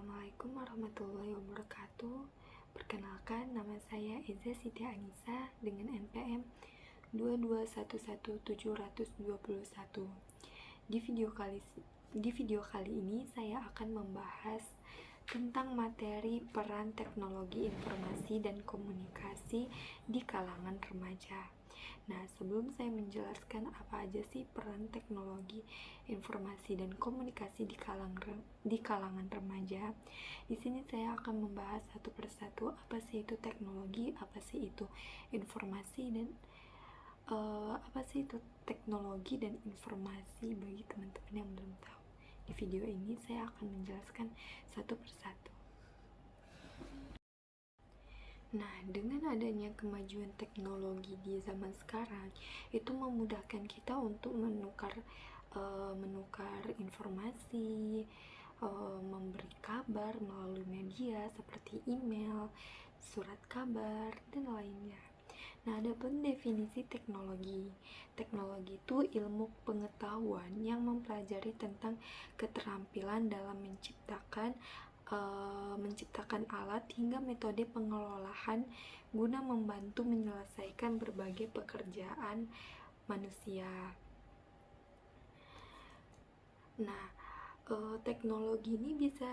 Assalamualaikum warahmatullahi wabarakatuh. Perkenalkan, nama saya Eza Siti Anissa dengan NPM 2211721. Di video kali ini saya akan membahas tentang materi peran teknologi informasi dan komunikasi di kalangan remaja. Nah, sebelum saya menjelaskan apa aja sih peran teknologi informasi dan komunikasi di kalangan remaja, di sini saya akan membahas satu persatu apa sih itu teknologi, apa sih itu informasi, dan apa sih itu teknologi dan informasi bagi teman-teman yang belum tahu. Di video ini saya akan menjelaskan satu persatu. Nah, dengan adanya kemajuan teknologi di zaman sekarang, itu memudahkan kita untuk menukar informasi, memberi kabar melalui media seperti email, surat kabar, dan lainnya. Nah, ada pun definisi teknologi. Teknologi itu ilmu pengetahuan yang mempelajari tentang keterampilan dalam menciptakan alat hingga metode pengelolaan guna membantu menyelesaikan berbagai pekerjaan manusia. Nah, teknologi ini bisa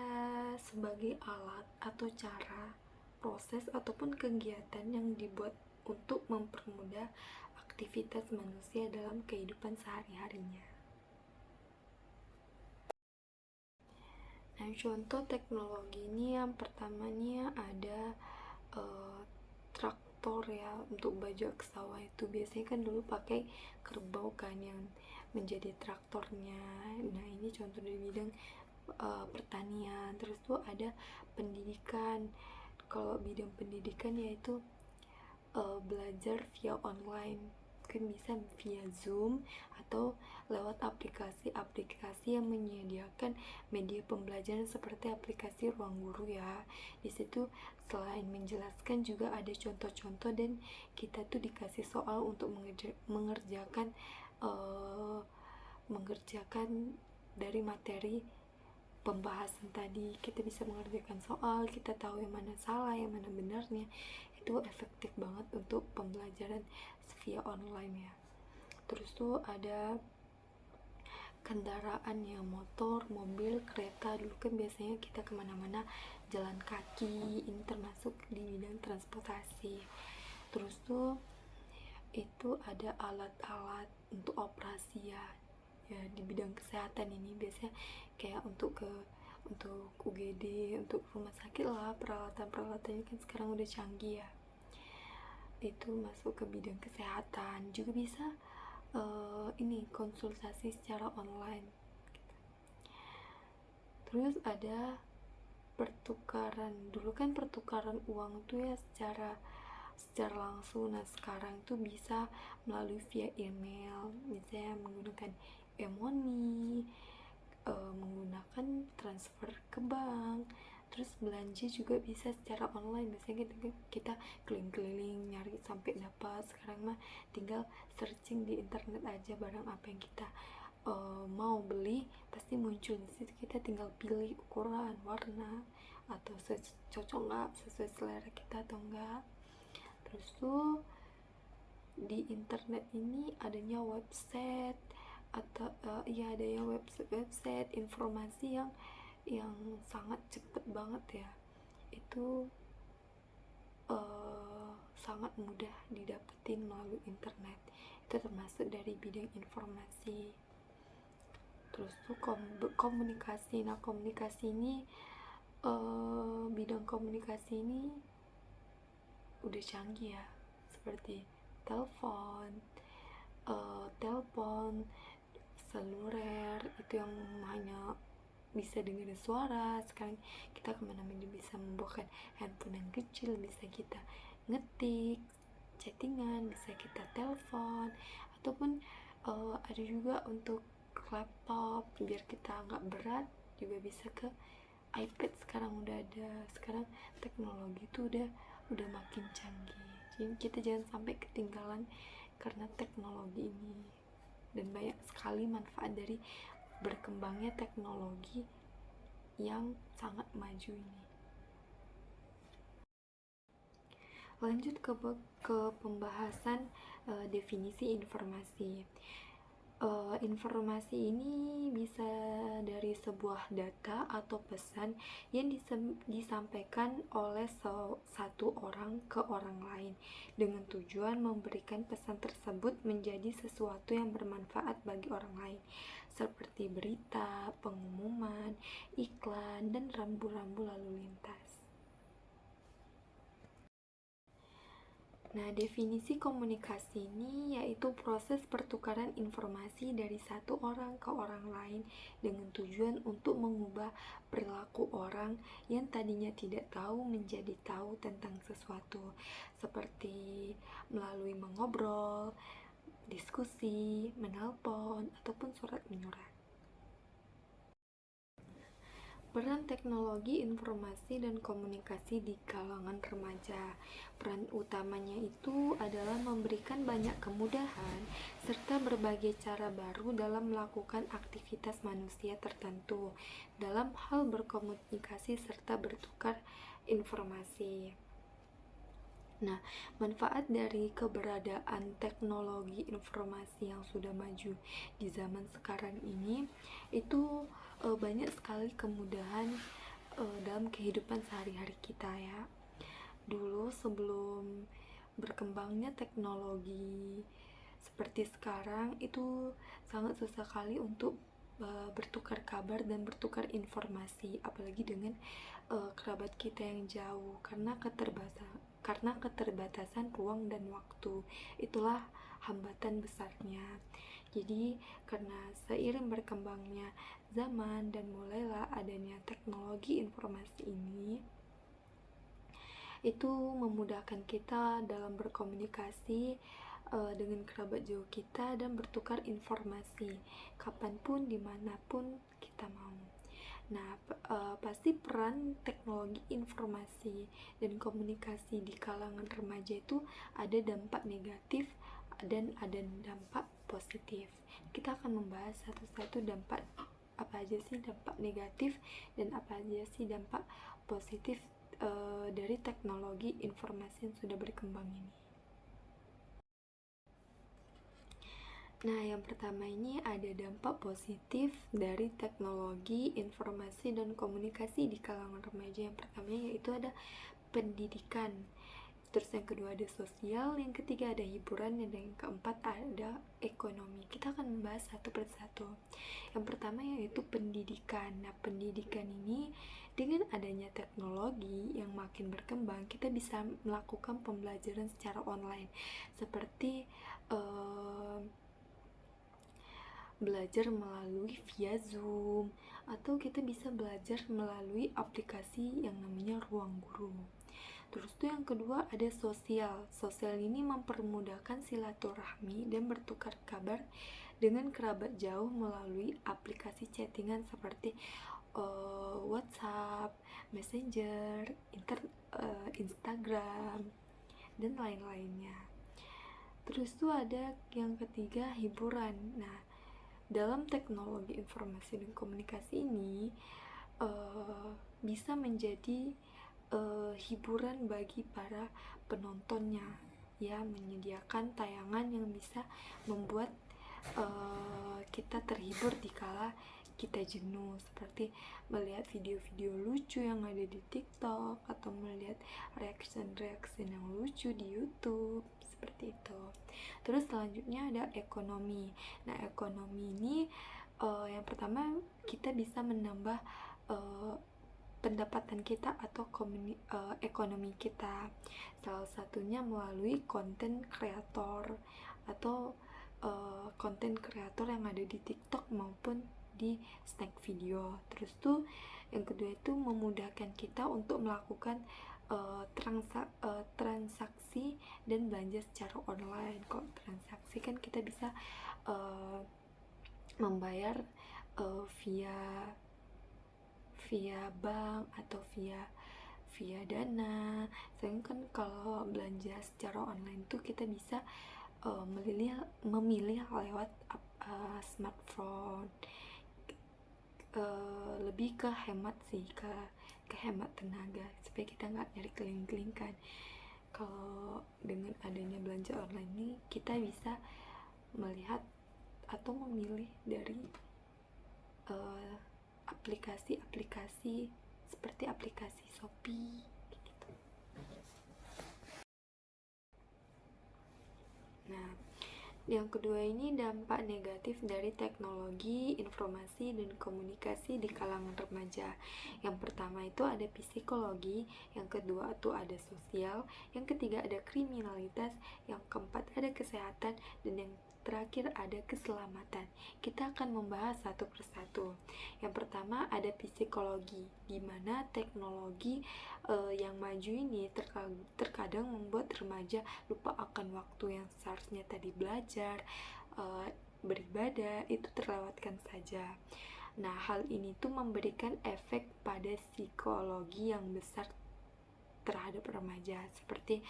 sebagai alat atau cara, proses ataupun kegiatan yang dibuat untuk mempermudah aktivitas manusia dalam kehidupan sehari-harinya. Nah, contoh teknologi ini yang pertamanya ada traktor ya, untuk bajak sawah itu biasanya kan dulu pakai kerbau kan yang menjadi traktornya. Nah, ini contoh dari bidang pertanian. Terus tuh ada pendidikan. Kalau bidang pendidikan yaitu belajar via online, kan bisa via Zoom atau lewat aplikasi-aplikasi yang menyediakan media pembelajaran seperti aplikasi Ruang Guru ya. Di situ selain menjelaskan juga ada contoh-contoh dan kita tuh dikasih soal untuk mengerjakan dari materi pembahasan tadi. Kita bisa mengerjakan soal, kita tahu yang mana salah, yang mana benarnya. Itu efektif banget untuk pembelajaran via online ya. Terus tuh ada kendaraan ya, motor, mobil, kereta. Dulu kan biasanya kita kemana-mana jalan kaki, ini termasuk di bidang transportasi. Terus tuh itu ada alat-alat untuk operasi ya, di bidang kesehatan ini biasanya kayak untuk UGD, untuk rumah sakit lah, peralatan-peralatannya kan sekarang udah canggih ya. Itu masuk ke bidang kesehatan. Juga bisa ini konsultasi secara online. Terus ada pertukaran. Dulu kan pertukaran uang tuh ya secara langsung. Nah, sekarang tuh bisa melalui via email, misalnya menggunakan e-money, menggunakan transfer ke bank. Terus belanja juga bisa secara online. Biasanya kita keliling-keliling nyari sampai dapat. Sekarang mah tinggal searching di internet aja barang apa yang kita mau beli, pasti muncul di situ. Kita tinggal pilih ukuran, warna, atau cocok nggak, sesuai selera kita atau enggak. Terus tuh di internet ini adanya website atau adanya website informasi yang sangat cepet banget ya. Itu sangat mudah didapetin melalui internet. Itu termasuk dari bidang informasi. Terus tuh komunikasi. Nah, komunikasi ini bidang komunikasi ini udah canggih ya, seperti telepon seluler itu yang hanya bisa dengerin suara. Sekarang kita kemana-mana bisa membawakan handphone yang kecil, bisa kita ngetik chattingan, bisa kita telepon, ataupun ada juga untuk laptop biar kita nggak berat, juga bisa ke iPad. Sekarang udah ada. Sekarang teknologi itu udah makin canggih, jadi kita jangan sampai ketinggalan karena teknologi ini. Dan banyak sekali manfaat dari berkembangnya teknologi yang sangat maju ini. Lanjut ke pembahasan definisi informasi. Informasi ini bisa dari sebuah data atau pesan yang disampaikan oleh satu orang ke orang lain dengan tujuan memberikan pesan tersebut menjadi sesuatu yang bermanfaat bagi orang lain, seperti berita, pengumuman, iklan, dan rambu-rambu lalu lintas. Nah, definisi komunikasi ini yaitu proses pertukaran informasi dari satu orang ke orang lain dengan tujuan untuk mengubah perilaku orang yang tadinya tidak tahu menjadi tahu tentang sesuatu, seperti melalui mengobrol, diskusi, menelpon, ataupun surat menyurat. Peran teknologi informasi dan komunikasi di kalangan remaja. Peran utamanya itu adalah memberikan banyak kemudahan serta berbagai cara baru dalam melakukan aktivitas manusia tertentu dalam hal berkomunikasi serta bertukar informasi. Nah, manfaat dari keberadaan teknologi informasi yang sudah maju di zaman sekarang ini itu banyak sekali kemudahan dalam kehidupan sehari-hari kita ya. Dulu sebelum berkembangnya teknologi seperti sekarang itu sangat susah sekali untuk bertukar kabar dan bertukar informasi, apalagi dengan kerabat kita yang jauh, karena keterbatasan ruang dan waktu. Itulah hambatan besarnya. Jadi karena seiring berkembangnya zaman dan mulailah adanya teknologi informasi ini, itu memudahkan kita dalam berkomunikasi dengan kerabat jauh kita dan bertukar informasi kapanpun, dimanapun kita mau. Nah, pasti peran teknologi informasi dan komunikasi di kalangan remaja itu ada dampak negatif dan ada dampak positif. Kita akan membahas satu-satu dampak apa aja sih dampak negatif dan apa aja sih dampak positif dari teknologi informasi yang sudah berkembang ini. Nah, yang pertama ini ada dampak positif dari teknologi, informasi, dan komunikasi di kalangan remaja. Yang pertama yaitu ada pendidikan. Terus yang kedua ada sosial, yang ketiga ada hiburan, dan yang keempat ada ekonomi. Kita akan membahas satu persatu. Yang pertama yaitu pendidikan. Nah, pendidikan ini dengan adanya teknologi yang makin berkembang, kita bisa melakukan pembelajaran secara online, seperti belajar melalui via Zoom, atau kita bisa belajar melalui aplikasi yang namanya Ruang Guru. Terus tuh yang kedua ada sosial. Sosial ini mempermudahkan silaturahmi dan bertukar kabar dengan kerabat jauh melalui aplikasi chattingan seperti WhatsApp, Messenger, Instagram, dan lain-lainnya. Terus tuh ada yang ketiga hiburan. Nah, dalam teknologi informasi dan komunikasi ini bisa menjadi hiburan bagi para penontonnya, ya, menyediakan tayangan yang bisa membuat kita terhibur dikala kita jenuh, seperti melihat video-video lucu yang ada di TikTok atau melihat reaction-reaction yang lucu di YouTube, seperti itu. Terus selanjutnya ada ekonomi. Nah, ekonomi ini yang pertama kita bisa menambah pendapatan kita atau ekonomi kita. Salah satunya melalui konten kreator atau konten kreator yang ada di TikTok maupun di snack video. Terus tuh yang kedua itu memudahkan kita untuk melakukan transaksi dan belanja secara online. Kalau transaksi kan kita bisa membayar via bank atau via Dana. Sedangkan kalau belanja secara online tuh kita bisa memilih lewat smartphone. lebih ke hemat sih, ke hemat tenaga supaya kita nggak nyari keliling-keliling kan. Kalau dengan adanya belanja online ini kita bisa melihat atau memilih dari aplikasi-aplikasi seperti aplikasi Shopee gitu. Nah, yang kedua ini dampak negatif dari teknologi, informasi, dan komunikasi di kalangan remaja. Yang pertama itu ada psikologi, yang kedua itu ada sosial, yang ketiga ada kriminalitas, yang keempat ada kesehatan, dan yang terakhir ada keselamatan. Kita akan membahas satu persatu. Yang pertama ada psikologi, di mana teknologi yang maju ini terkadang membuat remaja lupa akan waktu yang seharusnya tadi belajar, beribadah, itu terlewatkan saja. Nah, hal ini tuh memberikan efek pada psikologi yang besar terhadap remaja, seperti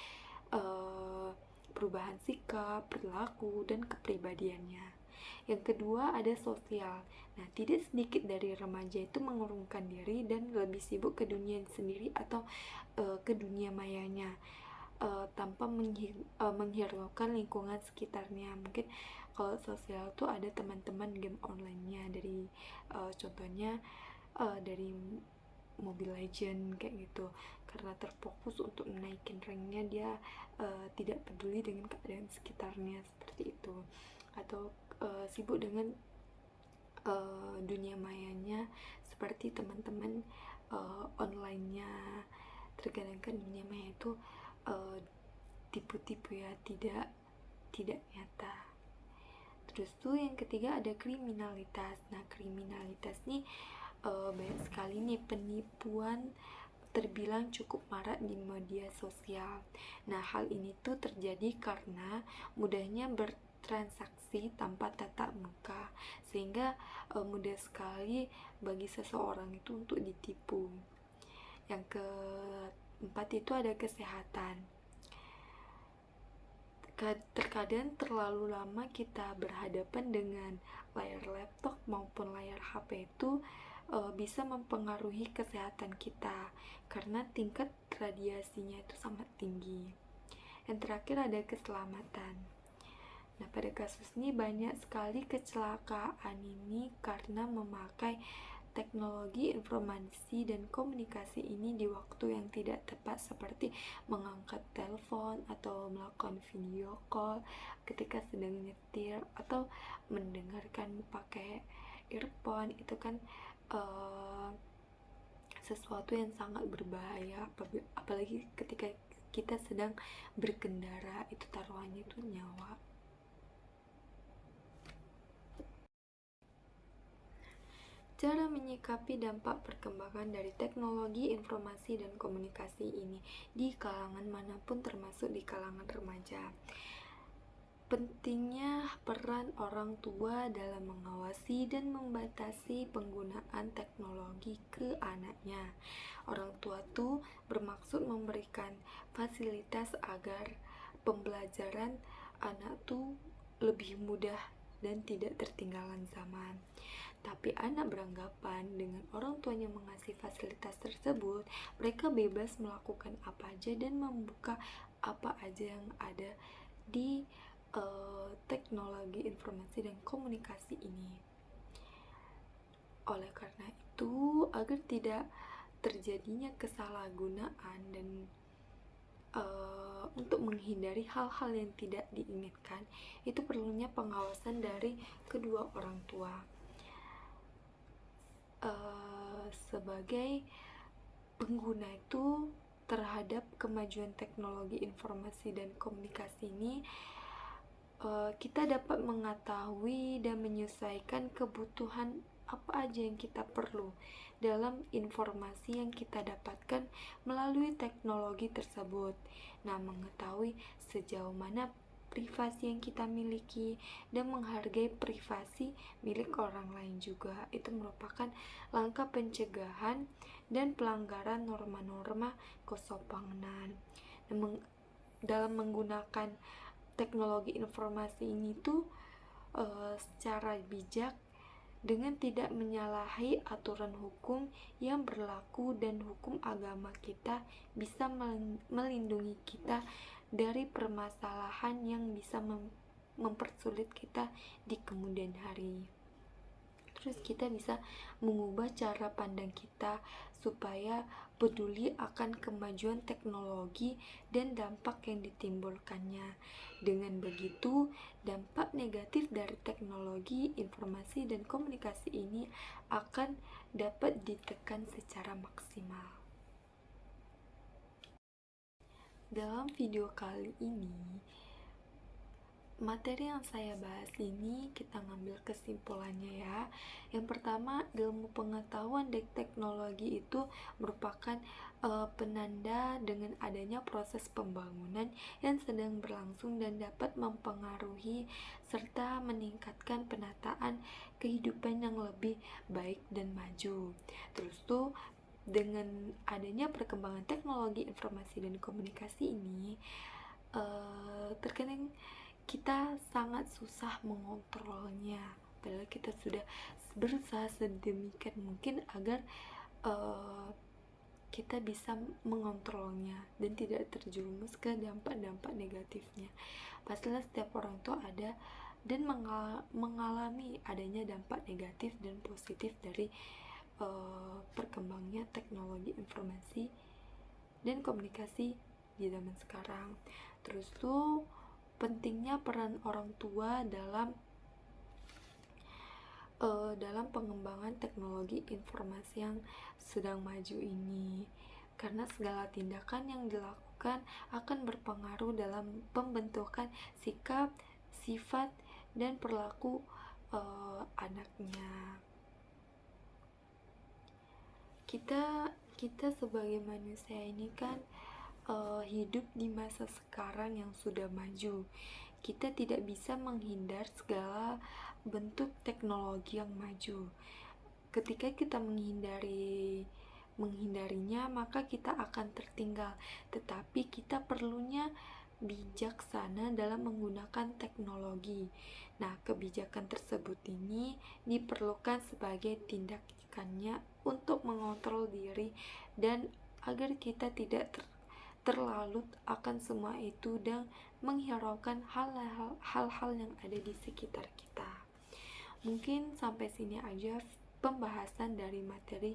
perubahan sikap, perilaku, dan kepribadiannya. Yang kedua ada sosial. Nah, tidak sedikit dari remaja itu mengurungkan diri dan lebih sibuk ke dunia sendiri atau ke dunia mayanya, tanpa menghiraukan lingkungan sekitarnya. Mungkin kalau sosial tuh ada teman-teman game online-nya, dari contohnya dari Mobile Legend kayak gitu, karena terfokus untuk menaikin ranknya, dia tidak peduli dengan keadaan sekitarnya seperti itu, atau sibuk dengan dunia mayanya seperti teman-teman online-nya. Terkadang kan dunia maya itu tipu-tipu ya, tidak nyata. Terus tuh yang ketiga ada kriminalitas. Nah, kriminalitas nih banyak sekali nih penipuan terbilang cukup marak di media sosial. Nah, hal ini tuh terjadi karena mudahnya bertransaksi tanpa tatap muka, sehingga mudah sekali bagi seseorang itu untuk ditipu. Yang keempat itu ada kesehatan. Terkadang terlalu lama kita berhadapan dengan layar laptop maupun layar HP itu bisa mempengaruhi kesehatan kita karena tingkat radiasinya itu sangat tinggi. Yang terakhir ada keselamatan. Nah, pada kasus ini banyak sekali kecelakaan ini karena memakai teknologi informasi dan komunikasi ini di waktu yang tidak tepat, seperti mengangkat telepon atau melakukan video call ketika sedang nyetir atau mendengarkan pakai earphone. Itu kan sesuatu yang sangat berbahaya, apalagi ketika kita sedang berkendara, itu taruhannya itu nyawa. Cara menyikapi dampak perkembangan dari teknologi, informasi, dan komunikasi ini di kalangan manapun, termasuk di kalangan remaja. Pentingnya peran orang tua dalam mengawasi dan membatasi penggunaan teknologi ke anaknya. Orang tua tuh bermaksud memberikan fasilitas agar pembelajaran anak tuh lebih mudah dan tidak tertinggalan zaman. Tapi anak beranggapan dengan orang tuanya mengasih fasilitas tersebut, mereka bebas melakukan apa aja dan membuka apa aja yang ada di teknologi informasi dan komunikasi ini. Oleh karena itu, agar tidak terjadinya kesalahgunaan dan untuk menghindari hal-hal yang tidak diinginkan, itu perlunya pengawasan dari kedua orang tua. Sebagai pengguna itu terhadap kemajuan teknologi informasi dan komunikasi ini, kita dapat mengetahui dan menyesuaikan kebutuhan apa aja yang kita perlu dalam informasi yang kita dapatkan melalui teknologi tersebut. Nah, mengetahui sejauh mana privasi yang kita miliki dan menghargai privasi milik orang lain juga, itu merupakan langkah pencegahan dan pelanggaran norma-norma kesopanan. Dalam menggunakan teknologi informasi ini tuh secara bijak dengan tidak menyalahi aturan hukum yang berlaku, dan hukum agama kita bisa melindungi kita dari permasalahan yang bisa mempersulit kita di kemudian hari. Terus kita bisa mengubah cara pandang kita supaya peduli akan kemajuan teknologi dan dampak yang ditimbulkannya. Dengan begitu, dampak negatif dari teknologi, informasi, dan komunikasi ini akan dapat ditekan secara maksimal. Dalam video kali ini, materi yang saya bahas ini kita ngambil kesimpulannya ya. Yang pertama, ilmu pengetahuan dan teknologi itu merupakan penanda dengan adanya proses pembangunan yang sedang berlangsung dan dapat mempengaruhi serta meningkatkan penataan kehidupan yang lebih baik dan maju. Terus tuh, dengan adanya perkembangan teknologi informasi dan komunikasi ini, terkadang kita sangat susah mengontrolnya, padahal kita sudah berusaha sedemikian mungkin agar kita bisa mengontrolnya dan tidak terjerumus ke dampak-dampak negatifnya. Pastilah setiap orang itu ada dan mengalami adanya dampak negatif dan positif dari perkembangnya teknologi informasi dan komunikasi di zaman sekarang. Terus tuh, pentingnya peran orang tua dalam pengembangan teknologi informasi yang sedang maju ini, karena segala tindakan yang dilakukan akan berpengaruh dalam pembentukan sikap, sifat, dan perilaku anaknya. Kita sebagai manusia ini kan hidup di masa sekarang yang sudah maju. Kita tidak bisa menghindar segala bentuk teknologi yang maju. Ketika kita menghindarinya, maka kita akan tertinggal. Tetapi kita perlunya bijaksana dalam menggunakan teknologi. Nah, kebijakan tersebut ini diperlukan sebagai tindakannya untuk mengontrol diri dan agar kita tidak terlalu akan semua itu dan menghiraukan hal-hal yang ada di sekitar kita. Mungkin sampai sini aja pembahasan dari materi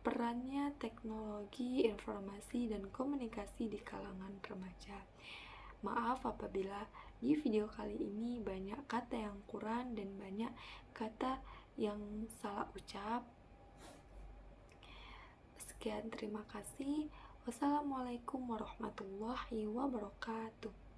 perannya teknologi, informasi, dan komunikasi di kalangan remaja. Maaf apabila di video kali ini banyak kata yang kurang dan banyak kata yang salah ucap. Sekian, terima kasih. Wassalamualaikum warahmatullahi wabarakatuh.